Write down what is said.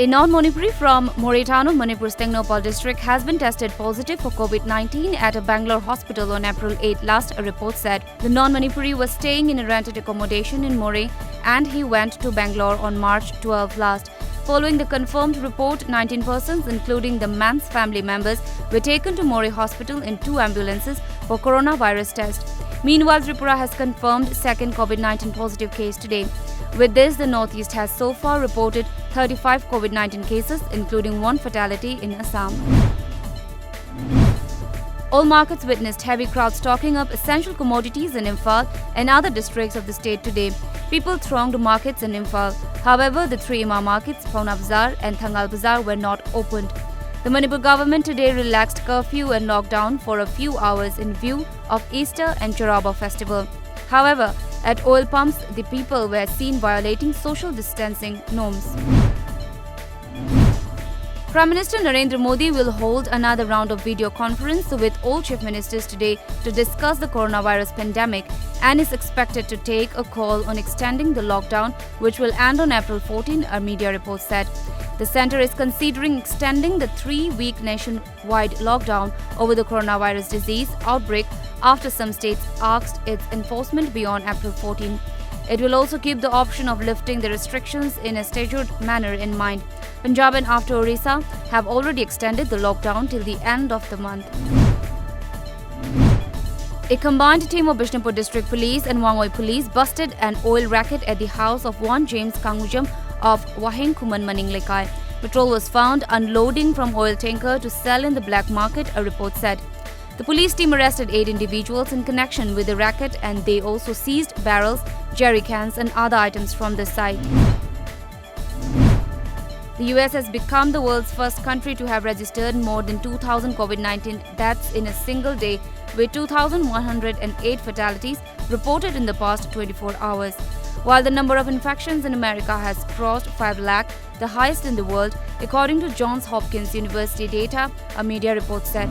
A non-Manipuri from Moretano, Manipur's Tengnopal district has been tested positive for COVID-19 at a Bangalore hospital on April 8 last, a report said. The non-Manipuri was staying in a rented accommodation in More and he went to Bangalore on March 12 last. Following the confirmed report, 19 persons, including the man's family members, were taken to More Hospital in 2 ambulances for coronavirus test. Meanwhile, Tripura has confirmed second COVID-19 positive case today. With this, the Northeast has so far reported 35 COVID-19 cases, including 1 fatality in Assam. All markets witnessed heavy crowds stocking up essential commodities in Imphal and other districts of the state today. People thronged markets in Imphal. However, the 3 Ima markets, Pauna Bazaar and Thangal Bazaar, were not opened. The Manipur government today relaxed curfew and lockdown for a few hours in view of Easter and Charaba festival. However, at oil pumps, the people were seen violating social distancing norms. Prime Minister Narendra Modi will hold another round of video conference with all chief ministers today to discuss the coronavirus pandemic and is expected to take a call on extending the lockdown, which will end on April 14, a media report said. The centre is considering extending the 3-week nationwide lockdown over the coronavirus disease outbreak after some states asked its enforcement beyond April 14. It will also keep the option of lifting the restrictions in a staggered manner in mind. Punjab and after Orissa have already extended the lockdown till the end of the month. A combined team of Bishnupur District Police and Wangoi Police busted an oil racket at the house of one James Kangujam of Waheng Kuman Maninglekai. Petrol was found unloading from oil tanker to sell in the black market, a report said. The police team arrested 8 individuals in connection with the racket and they also seized barrels, jerry cans and other items from the site. The US has become the world's first country to have registered more than 2,000 COVID-19 deaths in a single day, with 2,108 fatalities reported in the past 24 hours. While the number of infections in America has crossed 5 lakh, the highest in the world, according to Johns Hopkins University data, a media report said.